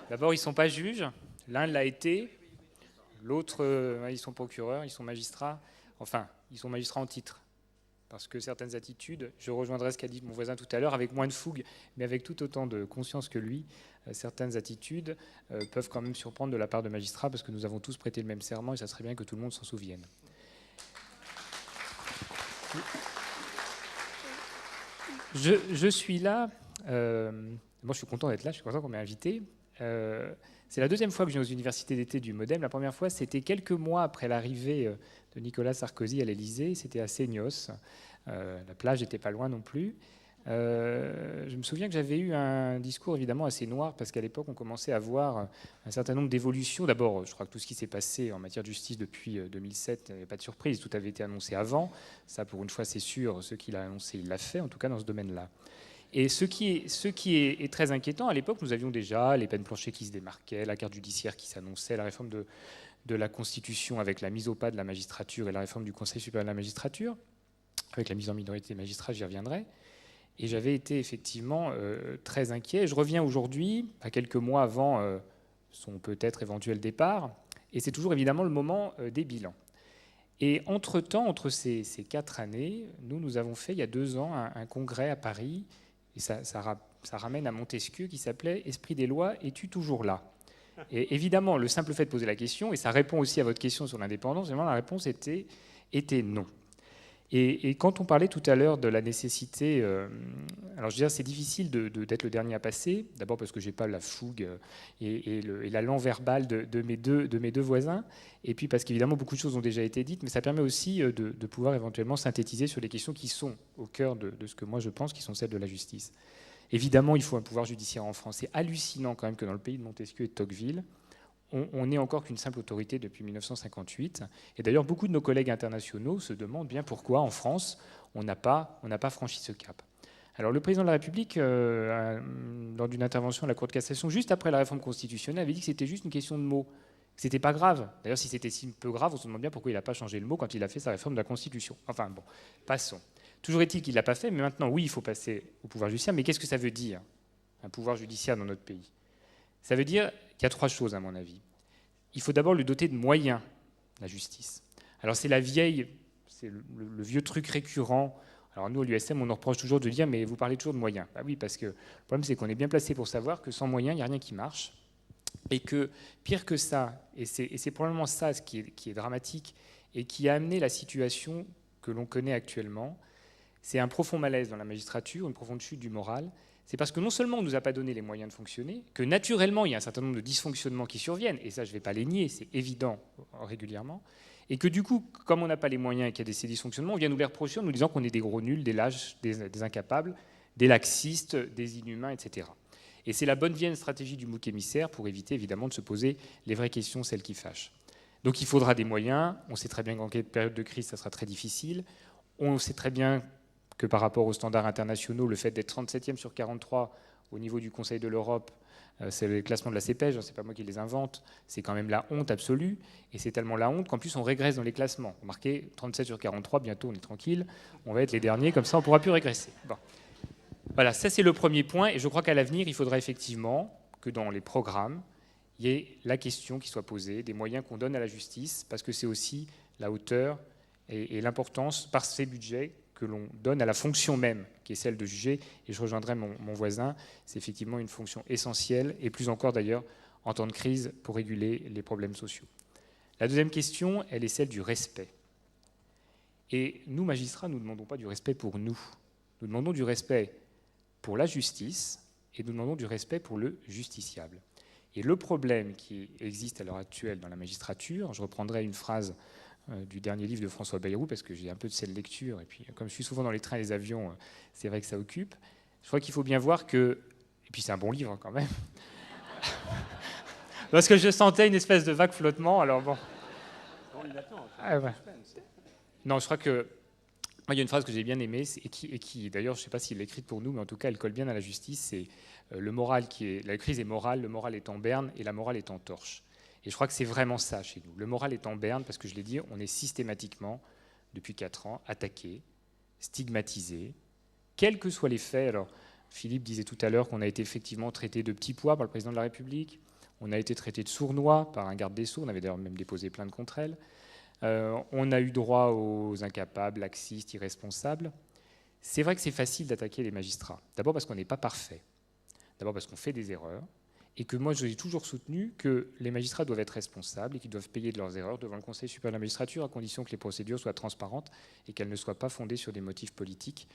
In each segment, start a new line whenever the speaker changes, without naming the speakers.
D'abord, ils ne sont pas juges. L'un l'a été, l'autre, ils sont procureurs, ils sont magistrats. Enfin, ils sont magistrats en titre. Parce que certaines attitudes, je rejoindrai ce qu'a dit mon voisin tout à l'heure, avec moins de fougue, mais avec tout autant de conscience que lui, certaines attitudes peuvent quand même surprendre de la part de magistrats, parce que nous avons tous prêté le même serment, et ça serait bien que tout le monde s'en souvienne. Je suis là, moi je suis content d'être là, je suis content qu'on m'ait invité. C'est la deuxième fois que je viens aux universités d'été du MoDem. La première fois, c'était quelques mois après l'arrivée de Nicolas Sarkozy à l'Élysée. C'était à Seignos. La plage n'était pas loin non plus. Je me souviens que j'avais eu un discours évidemment assez noir parce qu'à l'époque, on commençait à voir un certain nombre d'évolutions. D'abord, je crois que tout ce qui s'est passé en matière de justice depuis 2007, il n'y avait pas de surprise. Tout avait été annoncé avant. Ça, pour une fois, c'est sûr. Ce qu'il a annoncé, il l'a fait, en tout cas dans ce domaine-là. Et ce qui est très inquiétant, à l'époque, nous avions déjà les peines planchées qui se démarquaient, la carte judiciaire qui s'annonçait, la réforme de la Constitution avec la mise au pas de la magistrature et la réforme du Conseil supérieur de la magistrature, avec la mise en minorité des magistrats, j'y reviendrai. Et j'avais été effectivement très inquiet. Je reviens aujourd'hui, à quelques mois avant son peut-être éventuel départ, et c'est toujours évidemment le moment des bilans. Et entre-temps, entre ces 4 années, nous avons fait il y a 2 ans un congrès à Paris, et ça ramène à Montesquieu, qui s'appelait « Esprit des lois, es-tu toujours là ?» Et évidemment, le simple fait de poser la question, et ça répond aussi à votre question sur l'indépendance, la réponse était non. Et quand on parlait tout à l'heure de la nécessité, alors je veux dire, c'est difficile d'être le dernier à passer, d'abord parce que je n'ai pas la fougue et la langue verbale de mes deux voisins, et puis parce qu'évidemment beaucoup de choses ont déjà été dites, mais ça permet aussi de pouvoir éventuellement synthétiser sur les questions qui sont au cœur de ce que moi je pense, qui sont celles de la justice. Évidemment, il faut un pouvoir judiciaire en France. C'est hallucinant quand même que dans le pays de Montesquieu et de Tocqueville, on n'est encore qu'une simple autorité depuis 1958. Et d'ailleurs, beaucoup de nos collègues internationaux se demandent bien pourquoi, en France, on n'a pas franchi ce cap. Alors, le président de la République, lors d'une intervention à la Cour de cassation, juste après la réforme constitutionnelle, avait dit que c'était juste une question de mots, que c'était pas grave. D'ailleurs, si c'était si peu grave, on se demande bien pourquoi il n'a pas changé le mot quand il a fait sa réforme de la Constitution. Enfin, bon, passons. Toujours est-il qu'il ne l'a pas fait, mais maintenant, oui, il faut passer au pouvoir judiciaire. Mais qu'est-ce que ça veut dire, un pouvoir judiciaire dans notre pays? Ça veut dire qu'il y a 3 choses, à mon avis. Il faut d'abord lui doter de moyens, la justice. Alors c'est le vieux truc récurrent. Alors nous, à l'USM, on nous reproche toujours de dire « mais vous parlez toujours de moyens ». Bah oui, parce que le problème, c'est qu'on est bien placé pour savoir que sans moyens, il n'y a rien qui marche. Et que, pire que ça, et c'est probablement ça ce qui est dramatique, et qui a amené la situation que l'on connaît actuellement, c'est un profond malaise dans la magistrature, une profonde chute du moral. C'est parce que non seulement on ne nous a pas donné les moyens de fonctionner, que naturellement il y a un certain nombre de dysfonctionnements qui surviennent, et ça je ne vais pas les nier, c'est évident régulièrement, et que du coup, comme on n'a pas les moyens et qu'il y a ces dysfonctionnements, on vient nous les reprocher en nous disant qu'on est des gros nuls, des lâches, des incapables, des laxistes, des inhumains, etc. Et c'est la bonne vieille stratégie du bouc émissaire pour éviter évidemment de se poser les vraies questions, celles qui fâchent. Donc il faudra des moyens, on sait très bien qu'en période de crise, ça sera très difficile, on sait très bien que par rapport aux standards internationaux, le fait d'être 37e sur 43 au niveau du Conseil de l'Europe, c'est le classement de la CEPEJ, c'est pas moi qui les invente, c'est quand même la honte absolue, et c'est tellement la honte qu'en plus on régresse dans les classements. Remarquez, 37 sur 43, bientôt on est tranquille, on va être les derniers, comme ça on ne pourra plus régresser. Bon. Voilà, ça c'est le premier point, et je crois qu'à l'avenir, il faudra effectivement que dans les programmes, il y ait la question qui soit posée, des moyens qu'on donne à la justice, parce que c'est aussi la hauteur et l'importance, par ces budgets, que l'on donne à la fonction même, qui est celle de juger, et je rejoindrai mon voisin, c'est effectivement une fonction essentielle, et plus encore d'ailleurs en temps de crise, pour réguler les problèmes sociaux. La deuxième question, elle est celle du respect. Et nous, magistrats, nous ne demandons pas du respect pour nous. Nous demandons du respect pour la justice, et nous demandons du respect pour le justiciable. Et le problème qui existe à l'heure actuelle dans la magistrature, je reprendrai une phrase du dernier livre de François Bayrou, parce que j'ai un peu de cette lecture, et puis comme je suis souvent dans les trains et les avions, c'est vrai que ça occupe. Je crois qu'il faut bien voir que, et puis c'est un bon livre quand même, parce que je sentais une espèce de vague flottement, alors bon. Ouais. Non, je crois que, moi, il y a une phrase que j'ai bien aimée, et qui d'ailleurs, je ne sais pas s'il l'a écrite pour nous, mais en tout cas, elle colle bien à la justice, c'est la crise est morale, le moral est en berne, et la morale est en torche. Et je crois que c'est vraiment ça chez nous. Le moral est en berne parce que, je l'ai dit, on est systématiquement, depuis 4 ans, attaqué, stigmatisé, quels que soient les faits. Alors, Philippe disait tout à l'heure qu'on a été effectivement traité de petits pois par le président de la République. On a été traité de sournois par un garde des Sceaux, on avait d'ailleurs même déposé plainte contre elle. On a eu droit aux incapables, laxistes, irresponsables. C'est vrai que c'est facile d'attaquer les magistrats. D'abord parce qu'on n'est pas parfait. D'abord parce qu'on fait des erreurs. Et que moi, j'ai toujours soutenu que les magistrats doivent être responsables et qu'ils doivent payer de leurs erreurs devant le Conseil supérieur de la magistrature, à condition que les procédures soient transparentes et qu'elles ne soient pas fondées sur des motifs politiques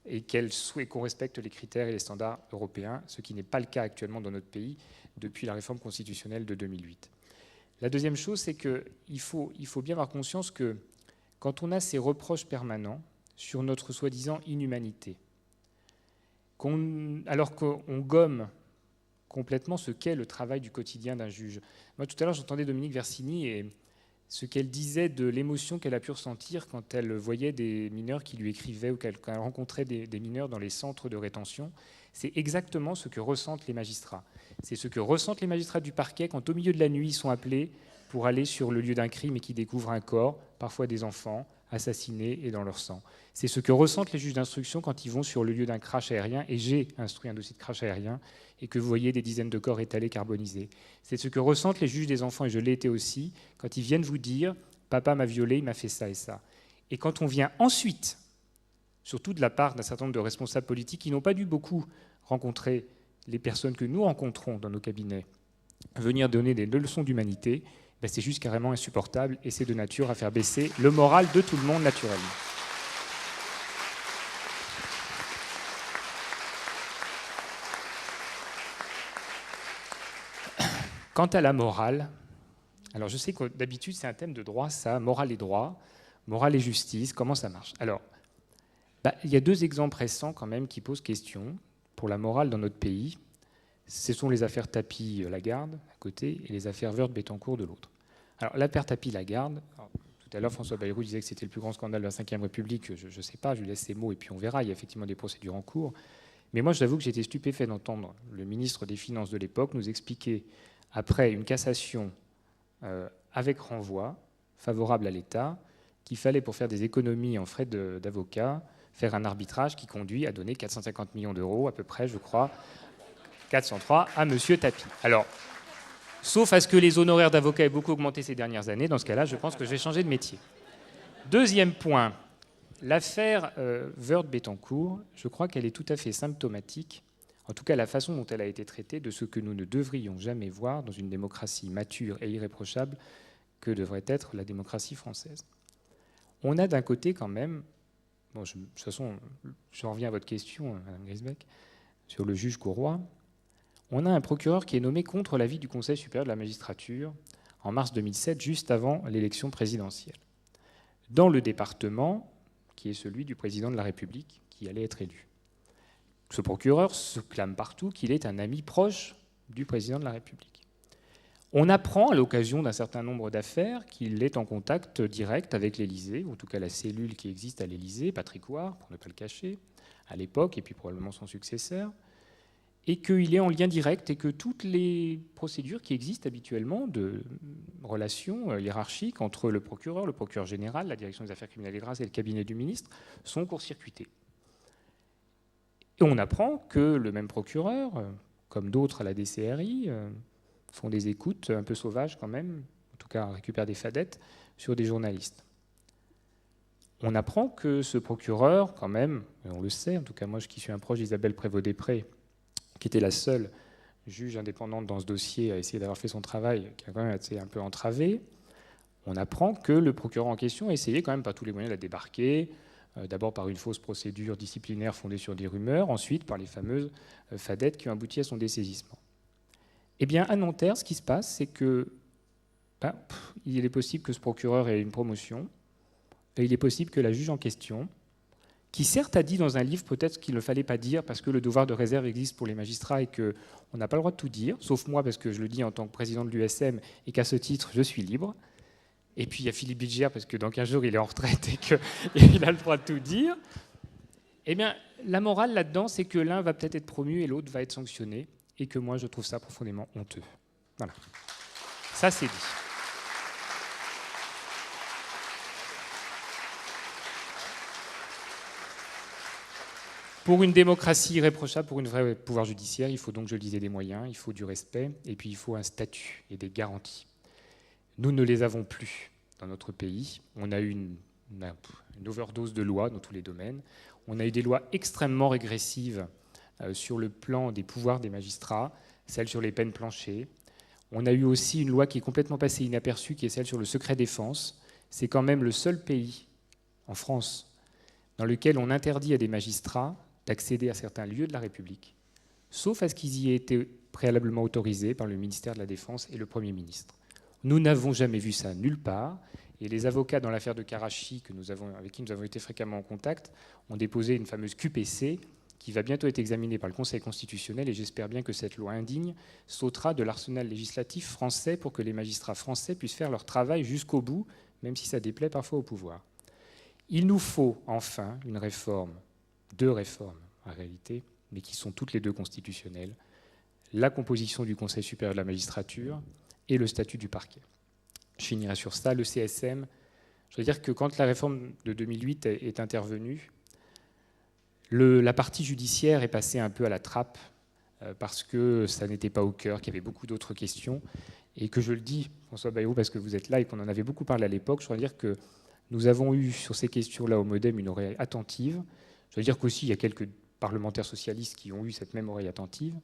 et qu'on respecte les critères et les standards européens, ce qui n'est pas le cas actuellement dans notre pays depuis la réforme constitutionnelle de 2008. La deuxième chose, c'est qu'il faut bien avoir conscience que quand on a ces reproches permanents sur notre soi-disant inhumanité, alors qu'on gomme complètement ce qu'est le travail du quotidien d'un juge. Moi, tout à l'heure, j'entendais Dominique Versini et ce qu'elle disait de l'émotion qu'elle a pu ressentir quand elle voyait des mineurs qui lui écrivaient ou quand elle rencontrait des mineurs dans les centres de rétention. C'est exactement ce que ressentent les magistrats. C'est ce que ressentent les magistrats du parquet quand, au milieu de la nuit, ils sont appelés pour aller sur le lieu d'un crime et qu'ils découvrent un corps, parfois des enfants, assassinés et dans leur sang. C'est ce que ressentent les juges d'instruction quand ils vont sur le lieu d'un crash aérien, et j'ai instruit un dossier de crash aérien, et que vous voyez des dizaines de corps étalés carbonisés. C'est ce que ressentent les juges des enfants, et je l'ai été aussi, quand ils viennent vous dire « Papa m'a violé, il m'a fait ça et ça ». Et quand on vient ensuite, surtout de la part d'un certain nombre de responsables politiques qui n'ont pas dû beaucoup rencontrer les personnes que nous rencontrons dans nos cabinets, venir donner des leçons d'humanité, ben c'est juste carrément insupportable et c'est de nature à faire baisser le moral de tout le monde naturellement. Quant à la morale, alors je sais que d'habitude c'est un thème de droit, ça, morale et droit, morale et justice, comment ça marche? Alors, il y a deux exemples récents quand même qui posent question pour la morale dans notre pays. Ce sont les affaires Tapie-Lagarde à côté et les affaires Woerth-Bettencourt de l'autre. Alors l'affaire Tapie-Lagarde, tout à l'heure François Bayrou disait que c'était le plus grand scandale de la Ve République, je ne sais pas, je lui laisse ces mots et puis on verra, il y a effectivement des procédures en cours. Mais moi j'avoue que j'étais stupéfait d'entendre le ministre des Finances de l'époque nous expliquer, après une cassation avec renvoi, favorable à l'État, qu'il fallait pour faire des économies en frais d'avocat, faire un arbitrage qui conduit à donner 450 millions d'euros à peu près, je crois, 403 à M. Tapie. Alors, sauf à ce que les honoraires d'avocat aient beaucoup augmenté ces dernières années, dans ce cas-là, je pense que je vais changer de métier. Deuxième point, l'affaire Woerth-Bettencourt, je crois qu'elle est tout à fait symptomatique, en tout cas la façon dont elle a été traitée, de ce que nous ne devrions jamais voir dans une démocratie mature et irréprochable que devrait être la démocratie française. On a d'un côté quand même, bon, de toute façon, je reviens à votre question, Mme Griesbeck, sur le juge Courroy. On a un procureur qui est nommé contre l'avis du Conseil supérieur de la magistrature en mars 2007, juste avant l'élection présidentielle, dans le département qui est celui du président de la République qui allait être élu. Ce procureur se clame partout qu'il est un ami proche du président de la République. On apprend à l'occasion d'un certain nombre d'affaires qu'il est en contact direct avec l'Élysée, ou en tout cas la cellule qui existe à l'Élysée, Patrick Ouart, pour ne pas le cacher, à l'époque, et puis probablement son successeur, et qu'il est en lien direct et que toutes les procédures qui existent habituellement de relations hiérarchiques entre le procureur général, la direction des affaires criminelles et grâces et le cabinet du ministre sont court-circuitées. Et on apprend que le même procureur, comme d'autres à la DCRI, font des écoutes un peu sauvages quand même, en tout cas récupèrent des fadettes, sur des journalistes. On apprend que ce procureur, quand même, et on le sait, en tout cas moi qui suis un proche d'Isabelle Prévost-Després, qui était la seule juge indépendante dans ce dossier à essayer d'avoir fait son travail, qui a quand même été un peu entravé, on apprend que le procureur en question a essayé quand même par tous les moyens de la débarquer, d'abord par une fausse procédure disciplinaire fondée sur des rumeurs, ensuite par les fameuses fadettes qui ont abouti à son dessaisissement. Eh bien, à Nanterre, ce qui se passe, c'est que il est possible que ce procureur ait une promotion, et il est possible que la juge en question, qui certes a dit dans un livre peut-être qu'il ne fallait pas dire parce que le devoir de réserve existe pour les magistrats et qu'on n'a pas le droit de tout dire, sauf moi parce que je le dis en tant que président de l'USM et qu'à ce titre, je suis libre. Et puis il y a Philippe Bilger parce que dans 15 jours, il est en retraite et qu'il a le droit de tout dire. Eh bien, la morale là-dedans, c'est que l'un va peut-être être promu et l'autre va être sanctionné et que moi, je trouve ça profondément honteux. Voilà. Ça, c'est dit. Pour une démocratie irréprochable, pour une vraie pouvoir judiciaire, il faut donc, je le disais, des moyens, il faut du respect, et puis il faut un statut et des garanties. Nous ne les avons plus dans notre pays. On a eu une overdose de lois dans tous les domaines. On a eu des lois extrêmement régressives sur le plan des pouvoirs des magistrats, celle sur les peines planchers. On a eu aussi une loi qui est complètement passée inaperçue, qui est celle sur le secret défense. C'est quand même le seul pays, en France, dans lequel on interdit à des magistrats d'accéder à certains lieux de la République, sauf à ce qu'ils y aient été préalablement autorisés par le ministère de la Défense et le Premier ministre. Nous n'avons jamais vu ça nulle part, et les avocats dans l'affaire de Karachi, avec qui nous avons été fréquemment en contact, ont déposé une fameuse QPC qui va bientôt être examinée par le Conseil constitutionnel, et j'espère bien que cette loi indigne sautera de l'arsenal législatif français pour que les magistrats français puissent faire leur travail jusqu'au bout, même si ça déplaît parfois au pouvoir. Il nous faut enfin une réforme, 2 réformes en réalité, mais qui sont toutes les 2 constitutionnelles, la composition du Conseil supérieur de la magistrature et le statut du parquet. Je finirai sur ça. Le CSM, je veux dire que quand la réforme de 2008 est intervenue, la partie judiciaire est passée un peu à la trappe parce que ça n'était pas au cœur, qu'il y avait beaucoup d'autres questions, et que je le dis, François Bayrou, parce que vous êtes là et qu'on en avait beaucoup parlé à l'époque, je veux dire que nous avons eu sur ces questions-là au MoDem une oreille attentive. Je veux dire qu'aussi il y a quelques parlementaires socialistes qui ont eu cette même oreille attentive,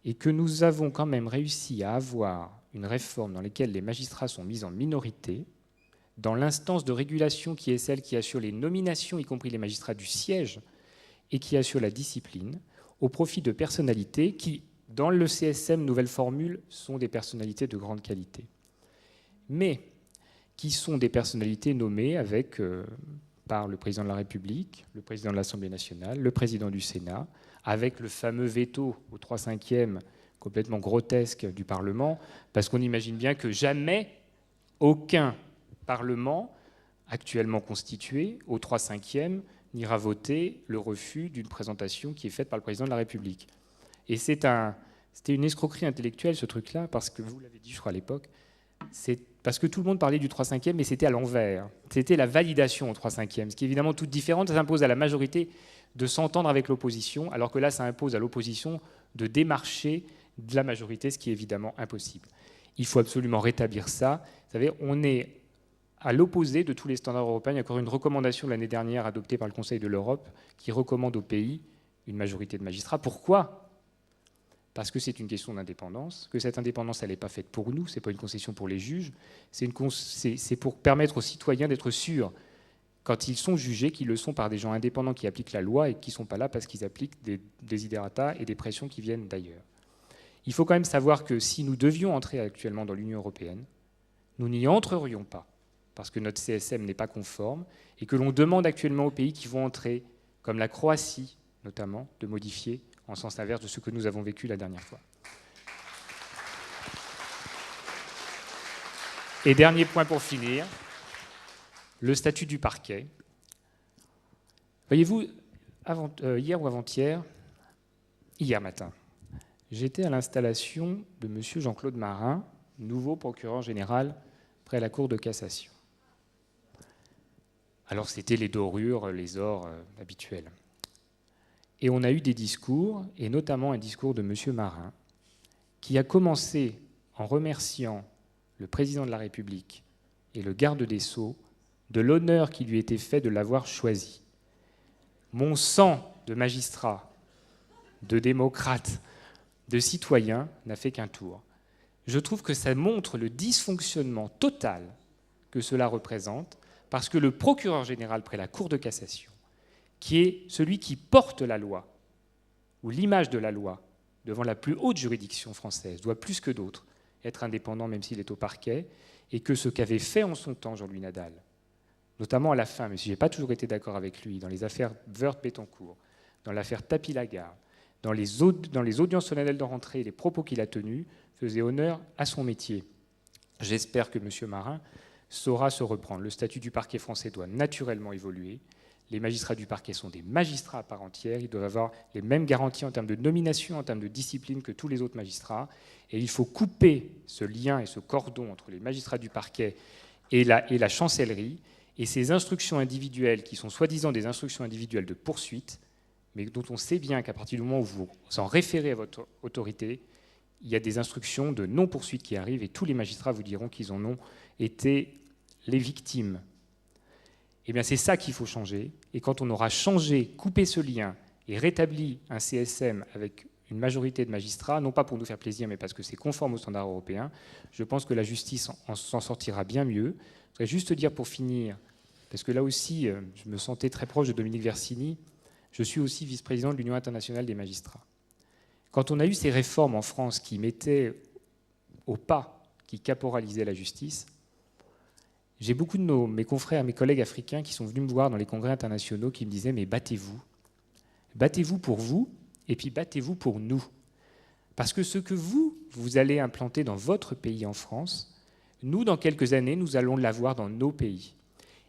et que nous avons quand même réussi à avoir une réforme dans laquelle les magistrats sont mis en minorité, dans l'instance de régulation qui est celle qui assure les nominations, y compris les magistrats du siège, et qui assure la discipline, au profit de personnalités qui, dans le CSM nouvelle formule, sont des personnalités de grande qualité. Mais qui sont des personnalités nommées par le président de la République, le président de l'Assemblée nationale, le président du Sénat, avec le fameux veto au 3/5 complètement grotesque du Parlement, parce qu'on imagine bien que jamais aucun Parlement actuellement constitué au 3/5 n'ira voter le refus d'une présentation qui est faite par le président de la République. Et c'était une escroquerie intellectuelle, ce truc-là, parce que, vous l'avez dit, je crois, à l'époque, c'est parce que tout le monde parlait du 3/5, mais c'était à l'envers. C'était la validation au 3/5, ce qui est évidemment toute différente. Ça impose à la majorité de s'entendre avec l'opposition, alors que là, ça impose à l'opposition de démarcher de la majorité, ce qui est évidemment impossible. Il faut absolument rétablir ça. Vous savez, on est à l'opposé de tous les standards européens. Il y a encore une recommandation l'année dernière adoptée par le Conseil de l'Europe qui recommande au pays une majorité de magistrats. Pourquoi ? Parce que c'est une question d'indépendance, que cette indépendance, elle n'est pas faite pour nous, ce n'est pas une concession pour les juges, c'est pour permettre aux citoyens d'être sûrs, quand ils sont jugés, qu'ils le sont par des gens indépendants qui appliquent la loi et qui ne sont pas là parce qu'ils appliquent des desiderata et des pressions qui viennent d'ailleurs. Il faut quand même savoir que si nous devions entrer actuellement dans l'Union européenne, nous n'y entrerions pas, parce que notre CSM n'est pas conforme, et que l'on demande actuellement aux pays qui vont entrer, comme la Croatie notamment, de modifier en sens inverse de ce que nous avons vécu la dernière fois. Et dernier point pour finir, le statut du parquet. Voyez-vous, hier ou avant-hier, hier matin, j'étais à l'installation de M. Jean-Claude Marin, nouveau procureur général près la Cour de cassation. Alors c'était les dorures, les ors habituels. Et on a eu des discours, et notamment un discours de M. Marin, qui a commencé en remerciant le président de la République et le garde des Sceaux de l'honneur qui lui était fait de l'avoir choisi. Mon sang de magistrat, de démocrate, de citoyen n'a fait qu'un tour. Je trouve que ça montre le dysfonctionnement total que cela représente, parce que le procureur général près la Cour de cassation, qui est celui qui porte la loi, ou l'image de la loi, devant la plus haute juridiction française, doit plus que d'autres être indépendant, même s'il est au parquet, et que ce qu'avait fait en son temps Jean-Louis Nadal, notamment à la fin, même si je n'ai pas toujours été d'accord avec lui, dans les affaires Woerth-Bettencourt, dans l'affaire Tapie-Lagarde, dans les audiences solennelles de rentrée, les propos qu'il a tenus faisaient honneur à son métier. J'espère que M. Marin saura se reprendre. Le statut du parquet français doit naturellement évoluer. Les magistrats du parquet sont des magistrats à part entière. Ils doivent avoir les mêmes garanties en termes de nomination, en termes de discipline que tous les autres magistrats. Et il faut couper ce lien et ce cordon entre les magistrats du parquet et la chancellerie. Et ces instructions individuelles, qui sont soi-disant des instructions individuelles de poursuite, mais dont on sait bien qu'à partir du moment où vous en référez à votre autorité, il y a des instructions de non-poursuite qui arrivent et tous les magistrats vous diront qu'ils en ont été les victimes. Eh bien, c'est ça qu'il faut changer. Et quand on aura changé, coupé ce lien et rétabli un CSM avec une majorité de magistrats, non pas pour nous faire plaisir, mais parce que c'est conforme aux standards européens, je pense que la justice s'en sortira bien mieux. Je voudrais juste dire pour finir, parce que là aussi, je me sentais très proche de Dominique Versini, je suis aussi vice-président de l'Union internationale des magistrats. Quand on a eu ces réformes en France qui mettaient au pas, qui caporalisaient la justice, j'ai beaucoup de mes confrères, mes collègues africains qui sont venus me voir dans les congrès internationaux qui me disaient « mais battez-vous. Battez-vous pour vous et puis battez-vous pour nous. Parce que ce que vous allez implanter dans votre pays en France, nous, dans quelques années, nous allons l'avoir dans nos pays.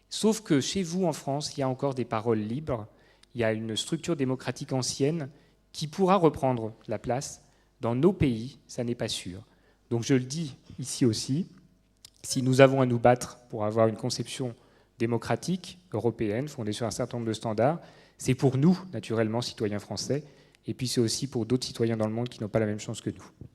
Sauf que chez vous, en France, il y a encore des paroles libres, il y a une structure démocratique ancienne qui pourra reprendre la place. Dans nos pays, ça n'est pas sûr. Donc je le dis ici aussi, si nous avons à nous battre pour avoir une conception démocratique, européenne, fondée sur un certain nombre de standards, c'est pour nous, naturellement, citoyens français, et puis c'est aussi pour d'autres citoyens dans le monde qui n'ont pas la même chance que nous.